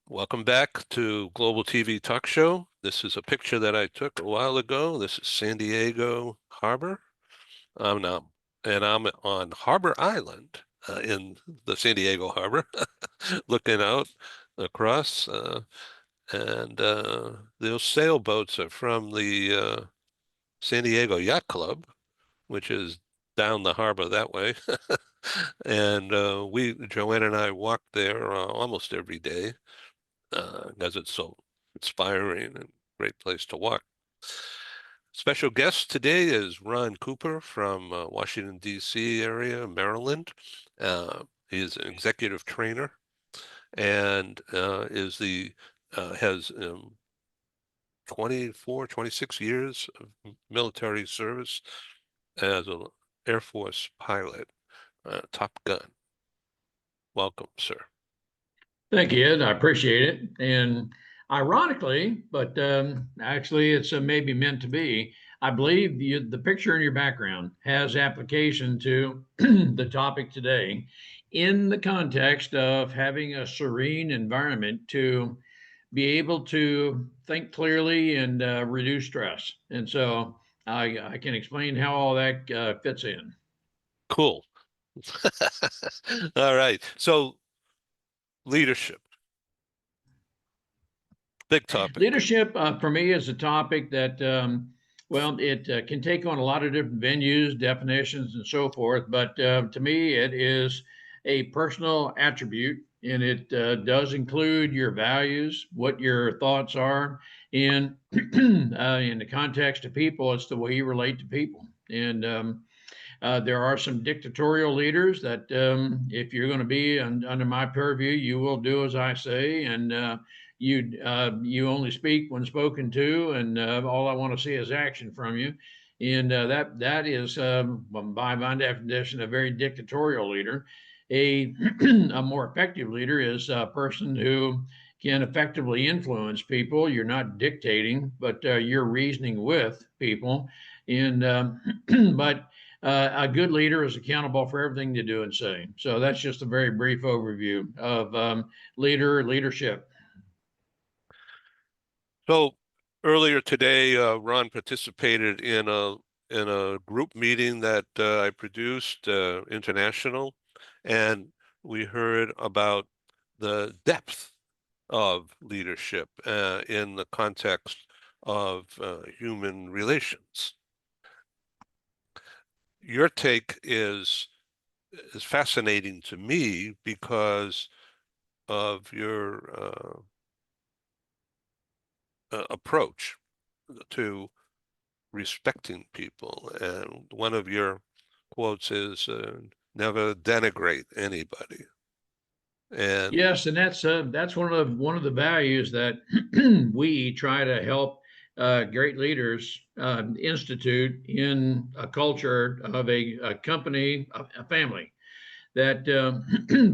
Welcome back to Global TV Talk Show. This is a picture that I took a while ago. This is San Diego Harbor. I'm now, and I'm on Harbor Island in the San Diego Harbor, looking out across. And those sailboats are from the San Diego Yacht Club, which is down the harbor that way. And Joanne and I walk there almost every day as it's so inspiring and great place to walk. Special guest today is Ron Cooper from Washington, D.C. area, Maryland. He's an executive trainer and has 24, 26 years of military service as an Air Force pilot, Top Gun. Welcome, sir. Thank you, Ed. I appreciate it. And ironically, but actually, it's maybe meant to be. I believe the picture in your background has application to the topic today in the context of having a serene environment to be able to think clearly and reduce stress. And so I can explain how all that fits in. Cool. All right. So leadership, big topic. Leadership for me is a topic that, well, it can take on a lot of different venues, definitions, and so forth. But to me, it is a personal attribute, and it does include your values, what your thoughts are, and in the context of people, it's the way you relate to people. And there are some dictatorial leaders that, if you're going to be under my purview, you will do as I say, and you only speak when spoken to, and all I want to see is action from you. And that is, by my definition, a very dictatorial leader. A a more effective leader is a person who can effectively influence people. You're not dictating, but you're reasoning with people. And but a good leader is accountable for everything they do and say. So that's just a very brief overview of leadership. So earlier today, Ron participated in a group meeting that I produced, international, and we heard about the depth of leadership in the context of human relations. Your take is fascinating to me because of your approach to respecting people. And one of your quotes is never denigrate anybody. And Yes, and that's one of the values that we try to help great leaders institute in a culture of a company, a family that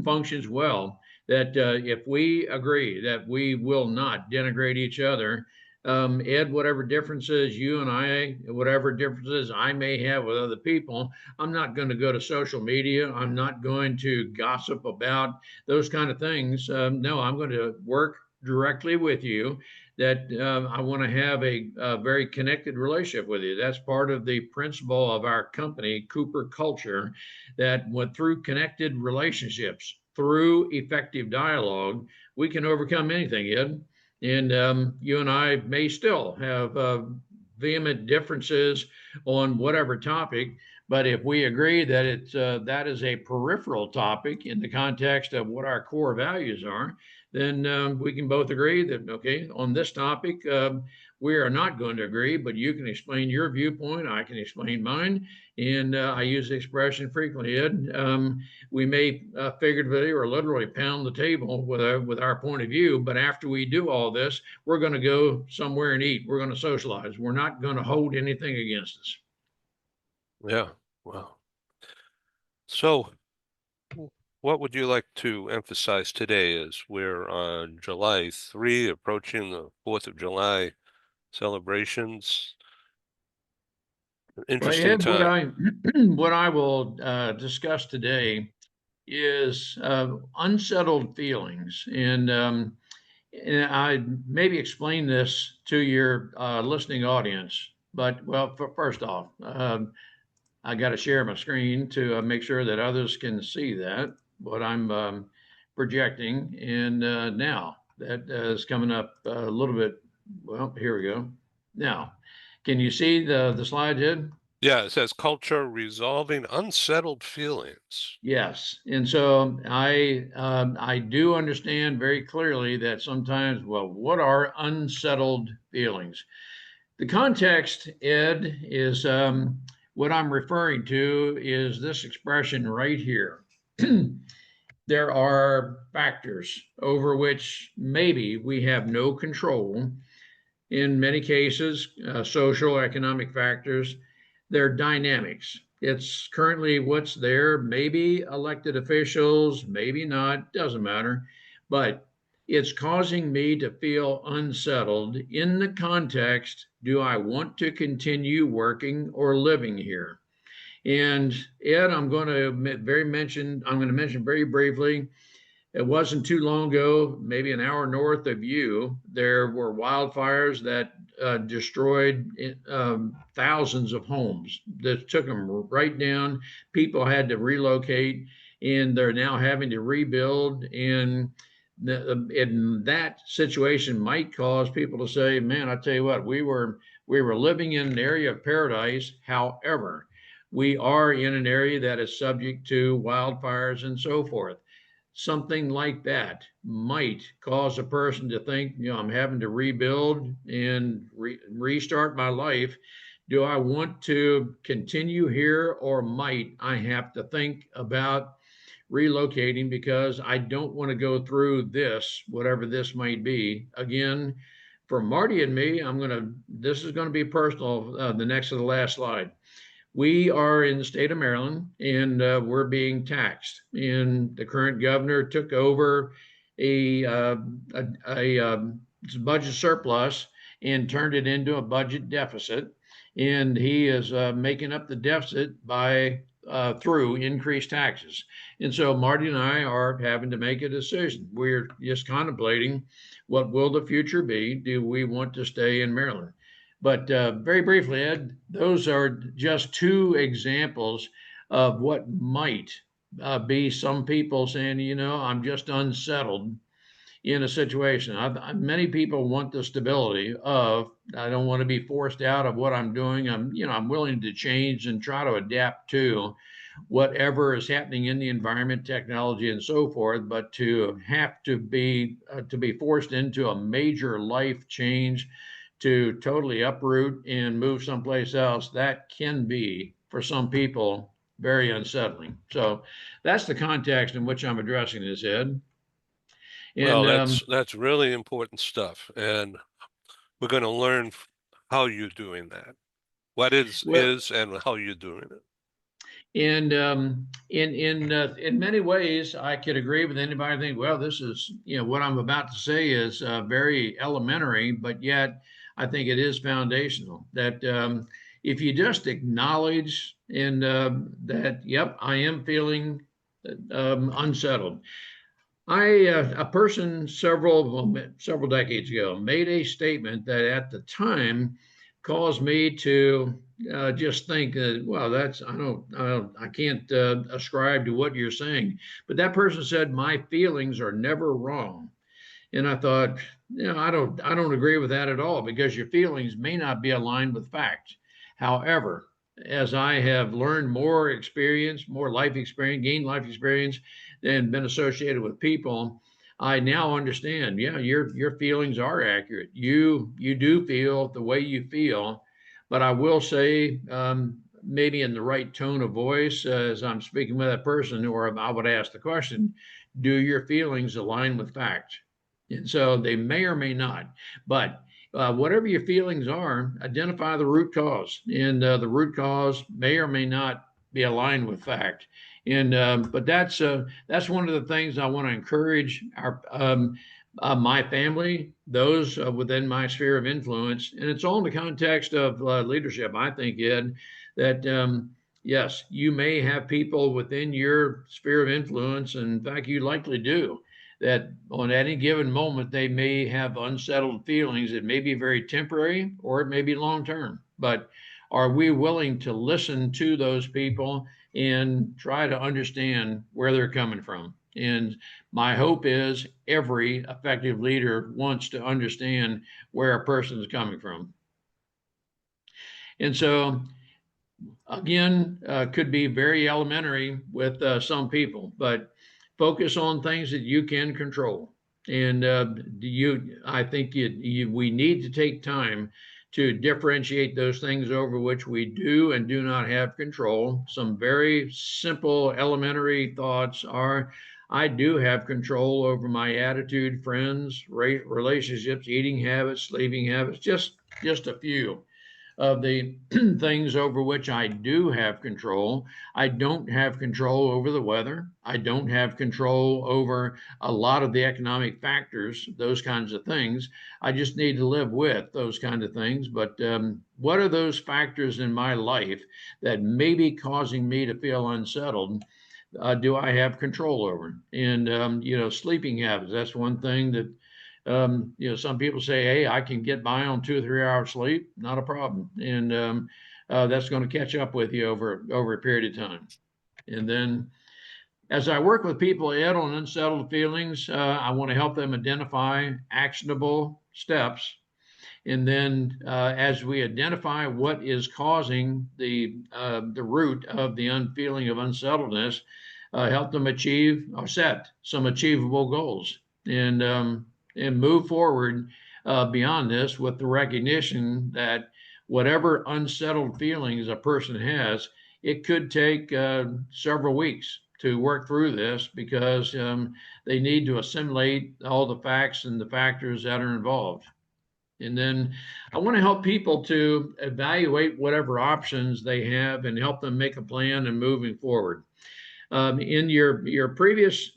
functions well. That if we agree that we will not denigrate each other, Ed, whatever differences you and I, whatever differences I may have with other people, I'm not going to go to social media. I'm not going to gossip about those kind of things. No, I'm going to work directly with you that I want to have a very connected relationship with you. That's part of the principle of our company, Cooper Culture, that went through connected relationships, through effective dialogue, we can overcome anything, Ed. And you and I may still have vehement differences on whatever topic, but if we agree that that is a peripheral topic in the context of what our core values are, then we can both agree that okay, on this topic, we are not going to agree, but you can explain your viewpoint, I can explain mine, and I use the expression frequently, Ed. We may figuratively or literally pound the table with our point of view, but after we do all this, we're going to go somewhere and eat. We're going to socialize. We're not going to hold anything against us. yeah, well, so what would you like to emphasize today as we're on July 3, approaching the 4th of July celebrations? Well, Interesting Ed, what time. I what I will discuss today is unsettled feelings. And I maybe explain this to your listening audience. But, well, first off, I got to share my screen to make sure that others can see that, what I'm projecting. And now that is coming up a little bit. Well, here we go. Now, can you see the slide, Ed? Yeah, it says culture resolving unsettled feelings. Yes, and so I do understand very clearly that sometimes, well, what are unsettled feelings? The context, Ed, is what I'm referring to is this expression right here. There are factors over which maybe we have no control. In many cases, social, economic factors, they're dynamics. It's currently what's there, maybe elected officials, maybe not, doesn't matter. But it's causing me to feel unsettled in the context, do I want to continue working or living here? And Ed, I'm going to mention very briefly, it wasn't too long ago, maybe an hour north of you, there were wildfires that destroyed thousands of homes. That took them right down. People had to relocate, and they're now having to rebuild. And that situation might cause people to say, "Man, I tell you what, we were living in an area of paradise. However, we are in an area that is subject to wildfires and so forth." Something like that might cause a person to think, I'm having to rebuild and restart my life. Do I want to continue here, or might I have to think about relocating because I don't want to go through this, whatever this might be? Again, for Marty and me, this is going to be personal, the next to the last slide. We are in the state of Maryland, and we're being taxed. And the current governor took over a, uh, a budget surplus and turned it into a budget deficit. And he is making up the deficit by through increased taxes. And so Marty and I are having to make a decision. We're just contemplating, what will the future be? Do we want to stay in Maryland? But very briefly, Ed, those are just two examples of what might be some people saying, I'm just unsettled in a situation. Many people want the stability of, I don't want to be forced out of what I'm doing. I'm willing to change and try to adapt to whatever is happening in the environment, technology, and so forth. But to have to be forced into a major life change, to totally uproot and move someplace else, that can be, for some people, very unsettling. So that's the context in which I'm addressing this, Ed. Well, And that's really important stuff, and we're going to learn how you're doing that. What well, is and how you're doing it. and in many ways, I could agree with anybody. I think, well, this is, what I'm about to say is very elementary, but yet I think it is foundational. That if you just acknowledge and that, yep, I am feeling unsettled. A person several decades ago made a statement that at the time caused me to just think, well, I can't ascribe to what you're saying. But that person said, my feelings are never wrong. And I thought, I don't agree with that at all, because your feelings may not be aligned with fact. However, as I have learned more experience, more life experience, gained life experience, and been associated with people, I now understand. Yeah, your feelings are accurate. You do feel the way you feel, but I will say, maybe in the right tone of voice as I'm speaking with that person, or I would ask the question, do your feelings align with fact? And so they may or may not, but whatever your feelings are, identify the root cause, and the root cause may or may not be aligned with fact. And but that's one of the things I want to encourage my family, those within my sphere of influence, and it's all in the context of leadership. I think, Ed, that yes, you may have people within your sphere of influence, and in fact, you likely do, that on any given moment they may have unsettled feelings. It may be very temporary or it may be long term. But are we willing to listen to those people and try to understand where they're coming from? And my hope is every effective leader wants to understand where a person is coming from. And so again, could be very elementary with some people, but focus on things that you can control. And I think we need to take time to differentiate those things over which we do and do not have control. Some very simple elementary thoughts are, I do have control over my attitude, friends, relationships, eating habits, sleeping habits, just a few of the things over which I do have control. I don't have control over the weather. I don't have control over a lot of the economic factors, those kinds of things. I just need to live with those kind of things. But what are those factors in my life that may be causing me to feel unsettled? Do I have control over? And sleeping habits. That's one thing that some people say, hey, I can get by on 2 or 3 hours sleep, not a problem. And that's going to catch up with you over a period of time. And then as I work with people, Ed, on unsettled feelings, I want to help them identify actionable steps. And then as we identify what is causing the root of the feeling of unsettledness, help them achieve or set some achievable goals, and move forward beyond this with the recognition that whatever unsettled feelings a person has, it could take several weeks to work through this because they need to assimilate all the facts and the factors that are involved. And then I want to help people to evaluate whatever options they have and help them make a plan and moving forward. In your previous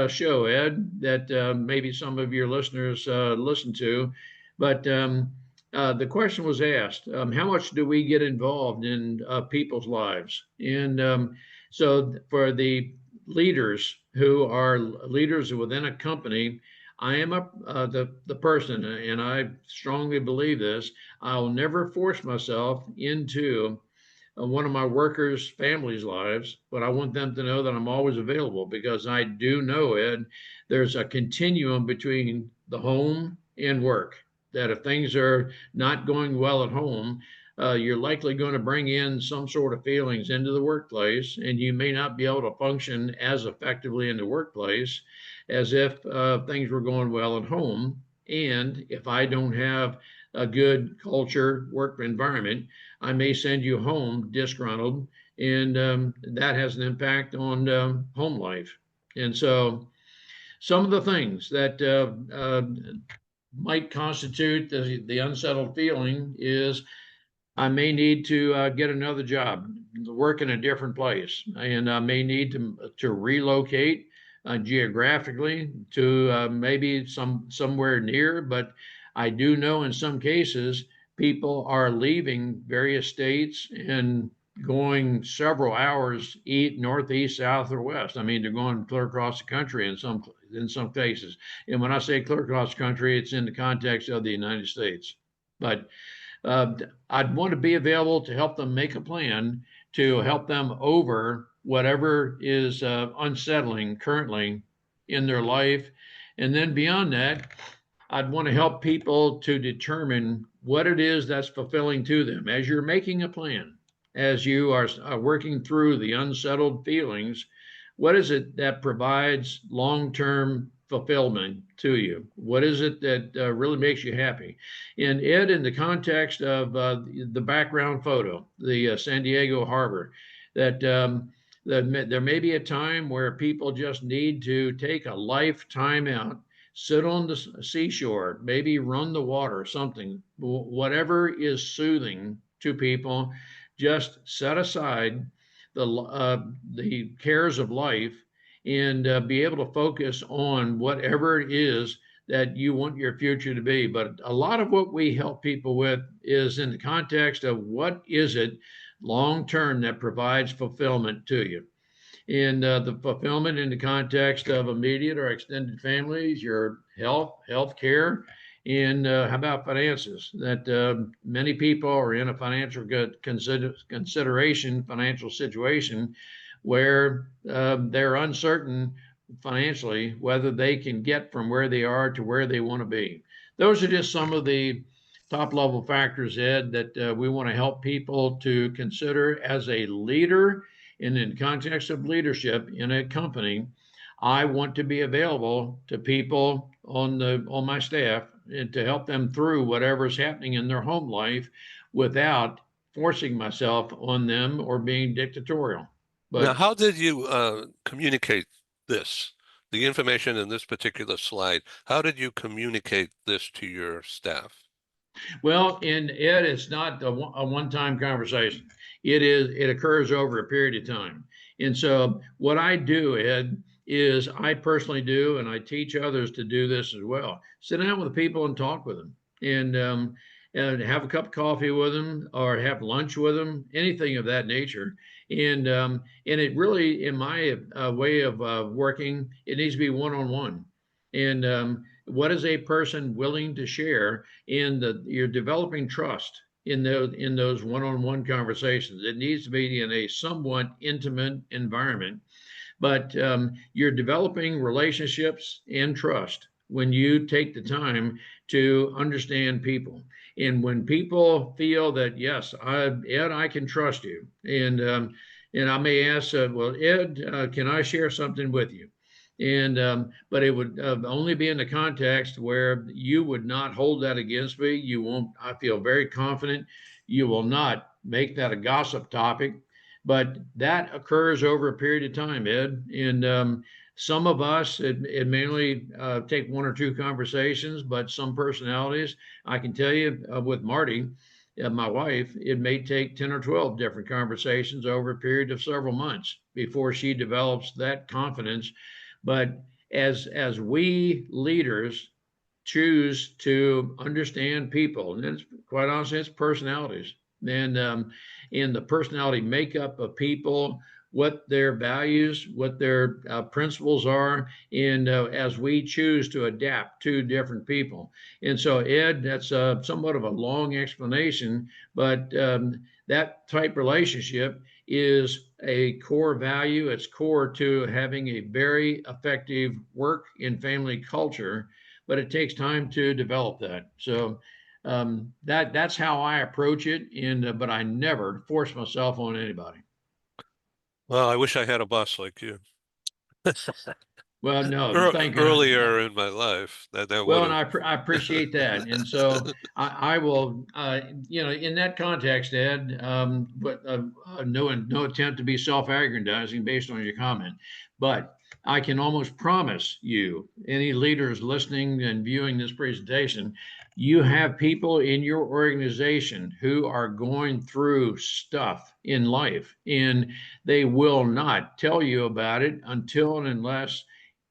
show, Ed, that maybe some of your listeners listened to, but the question was asked: how much do we get involved in people's lives? And so, for the leaders who are leaders within a company, I am the person, and I strongly believe this. I'll never force myself into one of my workers' families' lives, but I want them to know that I'm always available because I do know, Ed, there's a continuum between the home and work. That if things are not going well at home, you're likely going to bring in some sort of feelings into the workplace, and you may not be able to function as effectively in the workplace as if things were going well at home. And if I don't have a good culture, work environment, I may send you home disgruntled, and that has an impact on home life. And so, some of the things that might constitute the unsettled feeling is I may need to get another job, work in a different place, and I may need to relocate geographically to maybe somewhere near. But I do know in some cases people are leaving various states and going several hours east, northeast, south, or west. I mean, they're going clear across the country in some cases. And when I say clear across the country, it's in the context of the United States. But uh, I'd want to be available to help them make a plan to help them over whatever is unsettling currently in their life. And then beyond that, I'd want to help people to determine what it is that's fulfilling to them as you're making a plan, as you are working through the unsettled feelings. What is it that provides long term fulfillment to you? What is it that really makes you happy? And Ed, in the context of the background photo, the San Diego harbor, that there may be a time where people just need to take a lifetime out, sit on the seashore, maybe run the water, something, whatever is soothing to people, just set aside the cares of life and be able to focus on whatever it is that you want your future to be. But a lot of what we help people with is in the context of what is it long term that provides fulfillment to you. And the fulfillment in the context of immediate or extended families, your health care, and how about finances? That many people are in a financial financial situation where they're uncertain financially whether they can get from where they are to where they want to be. Those are just some of the top level factors, Ed, that we want to help people to consider as a leader. And in context of leadership in a company, I want to be available to people on my staff and to help them through whatever is happening in their home life without forcing myself on them or being dictatorial. Now, But how did you communicate this, the information in this particular slide? How did you communicate this to your staff? well, in Ed, it's not a one-time conversation. It occurs over a period of time. And so what I do, Ed, is I personally do, and I teach others to do this as well. Sit down with the people and talk with them, and have a cup of coffee with them, or have lunch with them, anything of that nature. And it really, in my way of working, it needs to be one-on-one. And what is a person willing to share you're developing trust in those one-on-one conversations. It needs to be in a somewhat intimate environment, but you're developing relationships and trust when you take the time to understand people. And when people feel that, yes, Ed, I can trust you, and I may ask, well, Ed, can I share something with you? And but it would only be in the context where you would not hold that against me. You won't. I feel very confident. You will not make that a gossip topic, but that occurs over a period of time, Ed. And some of us, it may only take one or two conversations, but some personalities, I can tell you with Marty, my wife, it may take 10 or 12 different conversations over a period of several months before she develops that confidence. But as we leaders choose to understand people, and it's quite honestly, it's personalities, and in the personality makeup of people, what their values, what their principles are, and as we choose to adapt to different people. And so, Ed, that's somewhat of a long explanation, but that type relationship is a core value. It's core to having a very effective work and family culture, but it takes time to develop that. So that's how I approach it. And but I never force myself on anybody. Well, I wish I had a boss like you. Well, no, thank you. Earlier in my life, that would Well, and have. I appreciate that. And so I will, in that context, Ed, but no attempt to be self-aggrandizing based on your comment, but I can almost promise you, any leaders listening and viewing this presentation, you have people in your organization who are going through stuff in life, and they will not tell you about it until and unless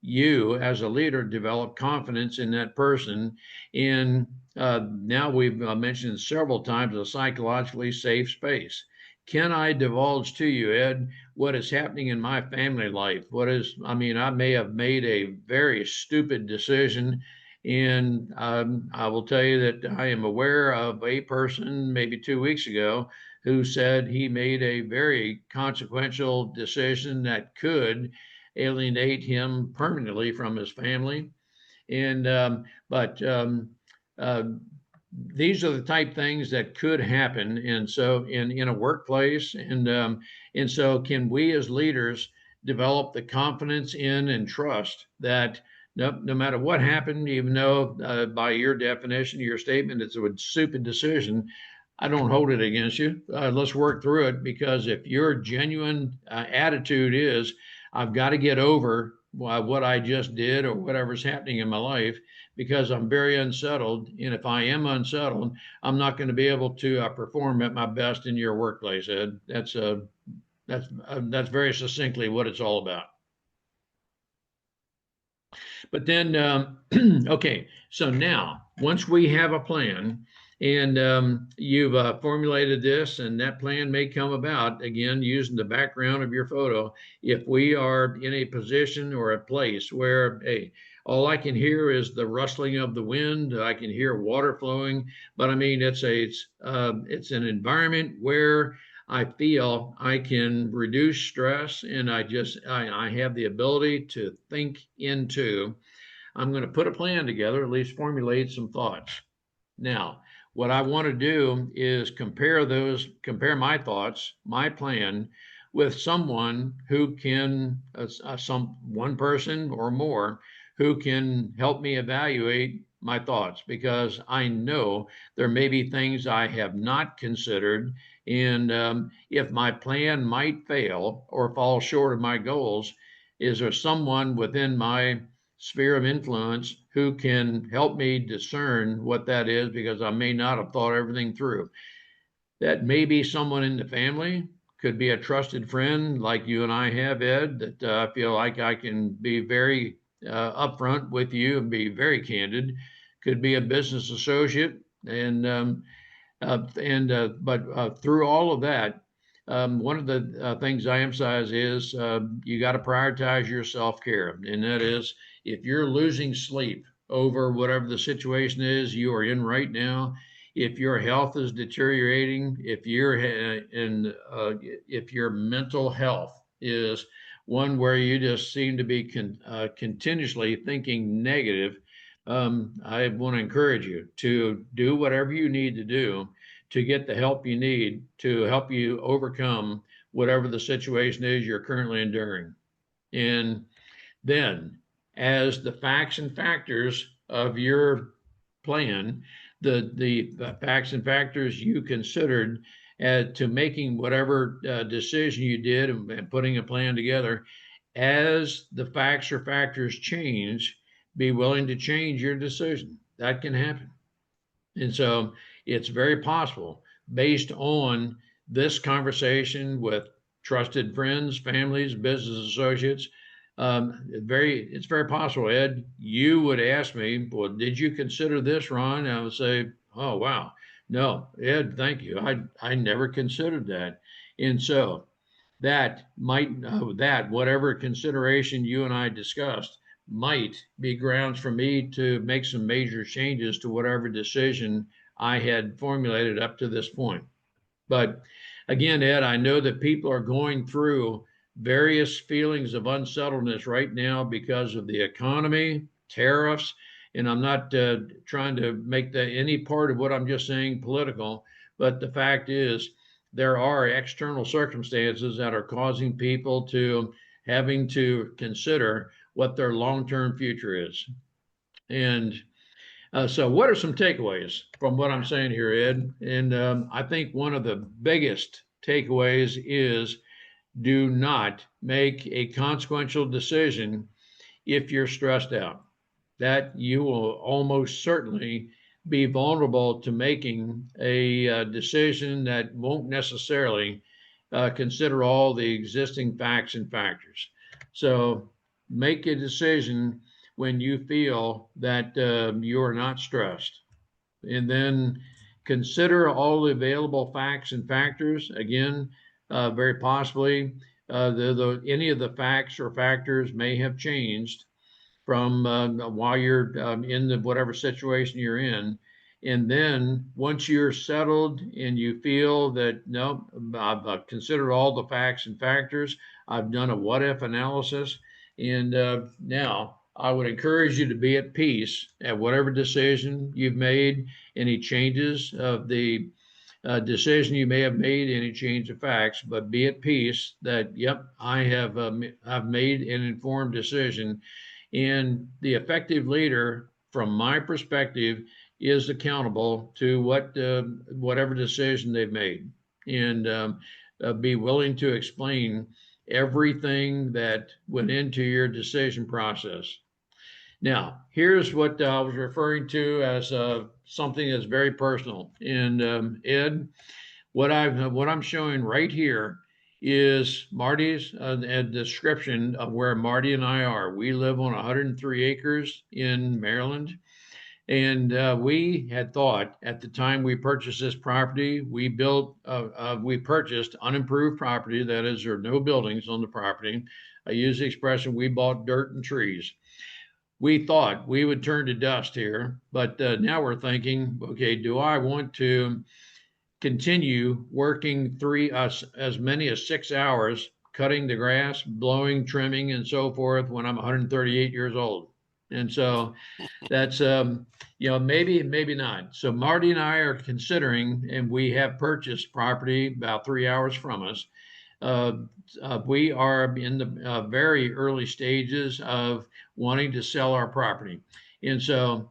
you as a leader develop confidence in that person. And now we've mentioned several times a psychologically safe space. Can I divulge to you, Ed, what is happening in my family life? I mean, I may have made a very stupid decision. And I will tell you that I am aware of a person maybe 2 weeks ago who said he made a very consequential decision that could alienate him permanently from his family. And but uh, these are the type things that could happen. And so in a workplace, and so can we as leaders develop the confidence in and trust that no matter what happened, even though by your definition, your statement, it's a stupid decision, I don't hold it against you. Let's work through it, because if your genuine attitude is, I've got to get over what I just did or whatever's happening in my life because I'm very unsettled. And if I am unsettled, I'm not going to be able to perform at my best in your workplace, Ed. That's very succinctly what it's all about. But then, okay, so now once we have a plan And you've formulated this, and that plan may come about again using the background of your photo. If we are in a position or a place where, hey, all I can hear is the rustling of the wind, I can hear water flowing, but I mean it's an environment where I feel I can reduce stress, and I have the ability to think into. I'm going to put a plan together, at least formulate some thoughts. Now, what I want to do is compare my thoughts, my plan with someone who can, one person or more who can help me evaluate my thoughts, because I know there may be things I have not considered. And if my plan might fail or fall short of my goals, is there someone within my sphere of influence who can help me discern what that is, because I may not have thought everything through. That may be someone in the family, could be a trusted friend like you and I have, Ed, that I feel like I can be very upfront with you and be very candid. Could be a business associate, but through all of that, one of the things I emphasize is you got to prioritize your self care, and that is if you're losing sleep over whatever the situation is you are in right now, if your health is deteriorating, if your mental health is one where you just seem to be continuously thinking negative, I want to encourage you to do whatever you need to do to get the help you need to help you overcome whatever the situation is you're currently enduring. And then, as the facts and factors of your plan, the facts and factors you considered to making whatever decision you did, and putting a plan together, as the facts or factors change, be willing to change your decision. That can happen. And so it's very possible, based on this conversation with trusted friends, families, business associates. It's very possible, Ed, you would ask me, well, did you consider this, Ron? And I would say, oh, wow. No, Ed, thank you. I never considered that. And so that whatever consideration you and I discussed might be grounds for me to make some major changes to whatever decision I had formulated up to this point. But again, Ed, I know that people are going through various feelings of unsettledness right now because of the economy, tariffs, and I'm not trying to make any part of what I'm just saying political, but the fact is there are external circumstances that are causing people to having to consider what their long-term future is. And so, what are some takeaways from what I'm saying here, Ed? And I think one of the biggest takeaways is do not make a consequential decision if you're stressed out. That you will almost certainly be vulnerable to making a decision that won't necessarily consider all the existing facts and factors. So make a decision when you feel that you are not stressed, and then consider all the available facts and factors. Again, very possibly any of the facts or factors may have changed from while you're in the whatever situation you're in. And then once you're settled and you feel that, no, I've considered all the facts and factors, I've done a what if analysis, and now I would encourage you to be at peace at whatever decision you've made, any changes of the decision you may have made, any change of facts, but be at peace that, yep, I've made an informed decision. And the effective leader, from my perspective, is accountable to whatever decision they've made, and be willing to explain everything that went into your decision process. Now, here's what I was referring to as something that's very personal. And Ed, what I'm showing right here is Marty's a description of where Marty and I are. We live on 103 acres in Maryland, And we had thought at the time we purchased this property, we purchased unimproved property. That is, there are no buildings on the property. I use the expression, we bought dirt and trees. We thought we would turn to dust here, but now we're thinking, okay, do I want to continue working as many as 6 hours cutting the grass, blowing, trimming, and so forth when I'm 138 years old? And so that's maybe not. So Marty and I are considering, and we have purchased property about 3 hours from us. uh, we are in the very early stages of wanting to sell our property. And so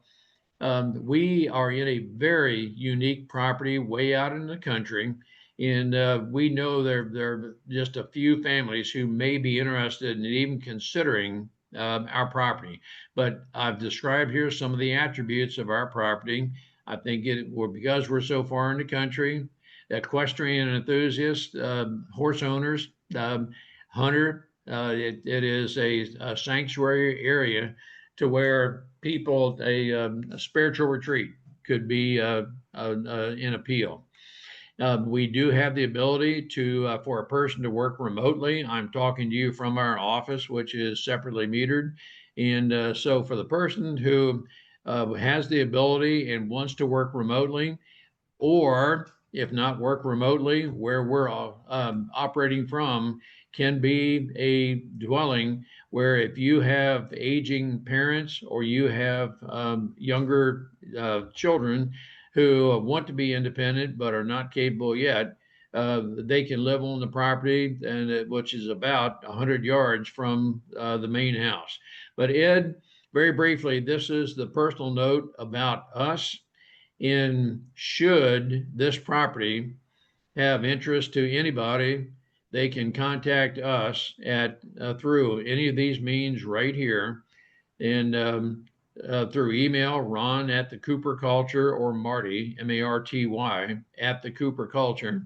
we are in a very unique property way out in the country. And we know there are just a few families who may be interested in even considering our property. But I've described here some of the attributes of our property. I think because we're so far in the country, equestrian enthusiasts, horse owners, hunter, it is a sanctuary area to where people a spiritual retreat could be an appeal. We do have the ability to for a person to work remotely. I'm talking to you from our office, which is separately metered, and so for the person who has the ability and wants to work remotely, or if not work remotely, where we're operating from can be a dwelling where if you have aging parents or you have younger children who want to be independent but are not capable yet, they can live on the property, which is about 100 yards from the main house. But Ed, very briefly, this is the personal note about us. In should this property have interest to anybody, they can contact us at through any of these means right here, and through email, Ron at the Cooper Culture, or Marty, Marty, at the Cooper Culture.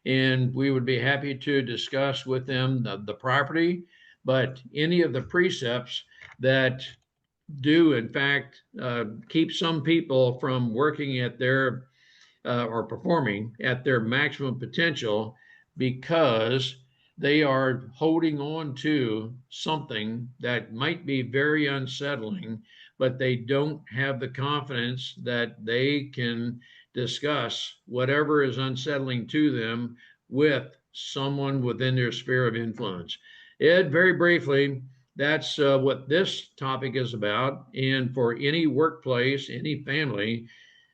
And we would be happy to discuss with them the property, but any of the precepts that do in fact keep some people from working at their or performing at their maximum potential because they are holding on to something that might be very unsettling, but they don't have the confidence that they can discuss whatever is unsettling to them with someone within their sphere of influence. Ed, very briefly, that's what this topic is about. And for any workplace, any family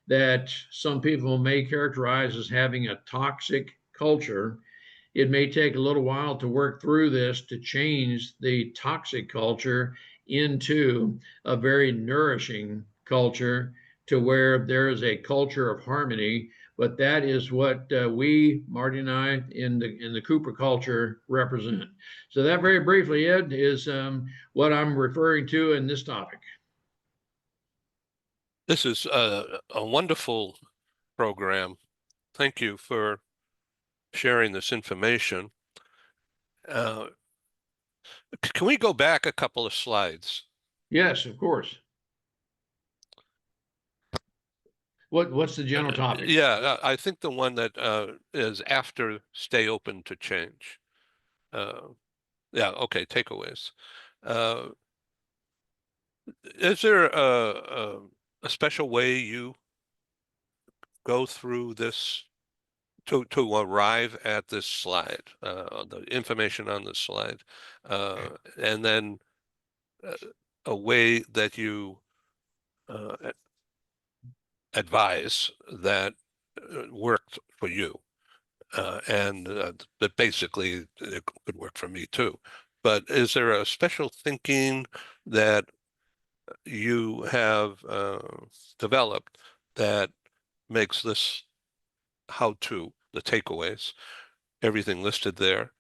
that some people may characterize as having a toxic culture, it may take a little while to work through this to change the toxic culture into a very nourishing culture to where there is a culture of harmony. But that is what we, Marty and I, in the Cooper culture represent. So that very briefly, Ed, is what I'm referring to in this topic. This is a wonderful program. Thank you for sharing this information. Uh, can we go back a couple of slides? Yes, of course. What's the general topic? Yeah, I think the one that is after stay open to change. Uh, yeah, okay, takeaways. Uh, is there a special way you go through this to arrive at this slide, the information on this slide, and then uh, a way that you uh, advise that worked for you, and that basically it could work for me too. But is there a special thinking that you have developed that makes this how-to, the takeaways, everything listed there,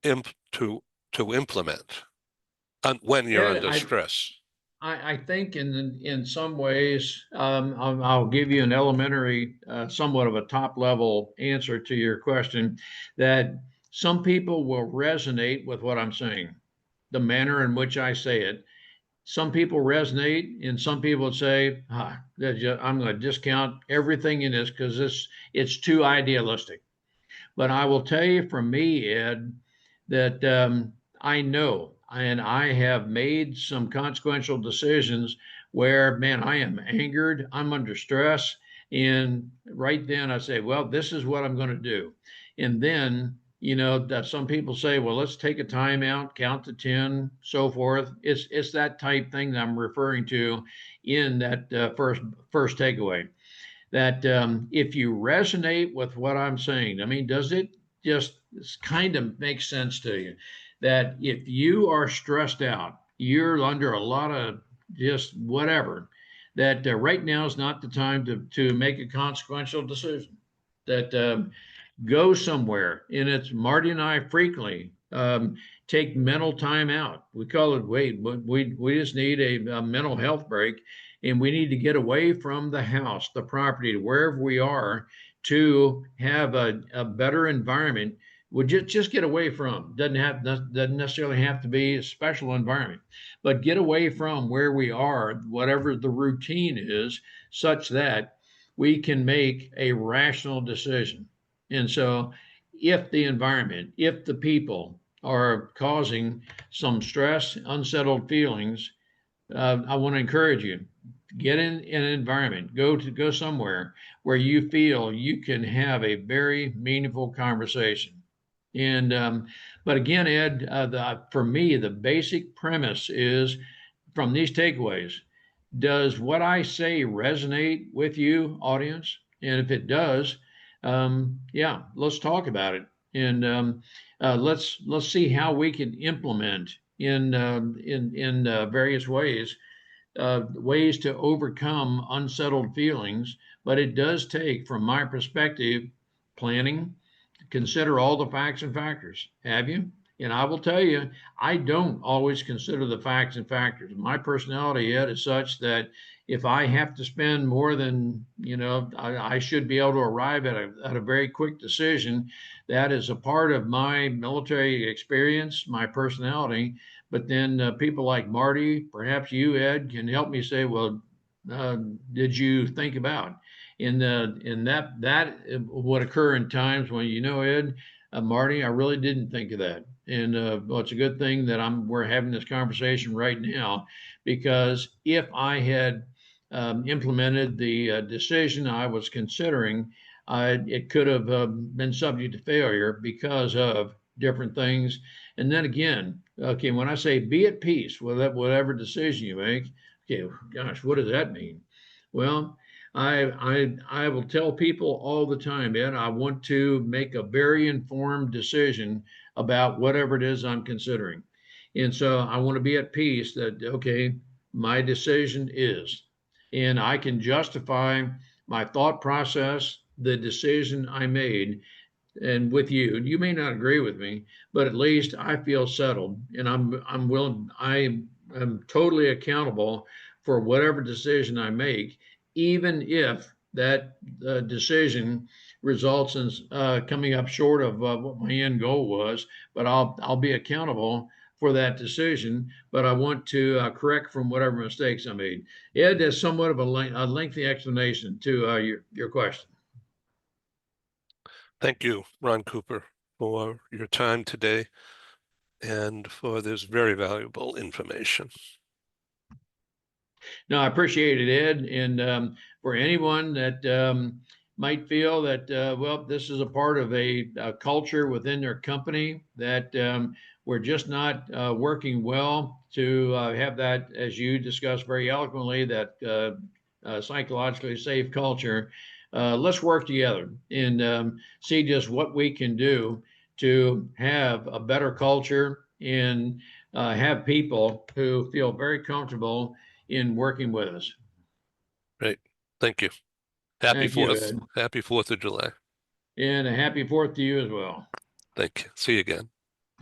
imp to implement when you're Ed, under stress? I think in some ways, I'll give you an elementary, somewhat of a top level answer to your question, that some people will resonate with what I'm saying, the manner in which I say it. some people resonate, and some people would say, I'm going to discount everything in this because it's too idealistic. But I will tell you from me, Ed, that I know and I have made some consequential decisions where, man, I am angered, I'm under stress. And right then I say, well, this is what I'm going to do. And then, that some people say, well, let's take a time out, count to 10, so forth. It's that type thing that I'm referring to in that first takeaway, that if you resonate with what I'm saying, I mean, does it just kind of make sense to you that if you are stressed out, you're under a lot of just whatever, that right now is not the time to make a consequential decision, that go somewhere. And it's Marty and I frequently take mental time out. We call it, wait, we just need a mental health break, and we need to get away from the house, the property, wherever we are, to have a better environment. Would just get away from, doesn't necessarily have to be a special environment, but get away from where we are, whatever the routine is, such that we can make a rational decision. And so, if the environment, if the people are causing some stress, unsettled feelings, I want to encourage you, get in an environment, go somewhere where you feel you can have a very meaningful conversation. And but again, Ed, for me, the basic premise is from these takeaways: does what I say resonate with you, audience? And if it does, yeah, let's talk about it, and let's see how we can implement in various ways to overcome unsettled feelings. But it does take, from my perspective, planning. Consider all the facts and factors. Have you? And I will tell you, I don't always consider the facts and factors. My personality yet is such that if I have to spend more than, I should be able to arrive at a very quick decision. That is a part of my military experience, my personality. But then people like Marty, perhaps you, Ed, can help me say, well, uh, did you think about? And that would occur in times when, Ed, Marty, I really didn't think of that. And well, it's a good thing that we're having this conversation right now, because if I had implemented the decision I was considering, it could have been subject to failure because of different things. And then again, okay, when I say be at peace with whatever decision you make, okay, gosh, what does that mean? Well, I will tell people all the time, Ed, I want to make a very informed decision about whatever it is I'm considering. And so I want to be at peace that, okay, my decision is, and I can justify my thought process, the decision I made. And with you, you may not agree with me, but at least I feel settled, and I'm willing, I am totally accountable for whatever decision I make, even if that decision results in coming up short of what my end goal was. But I'll be accountable for that decision. But I want to correct from whatever mistakes I made. Ed, that's somewhat of a lengthy explanation to your question. Thank you, Ron Cooper, for your time today and for this very valuable information. No, I appreciate it, Ed. And for anyone that might feel that, well, this is a part of a culture within their company that we're just not working well to have that, as you discussed very eloquently, that psychologically safe culture. Let's work together and see just what we can do to have a better culture and have people who feel very comfortable in working with us. Great. Thank you. Happy Thank you, 4th. Ed. Happy 4th of July. And a happy 4th to you as well. Thank you. See you again.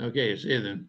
Okay, see you then.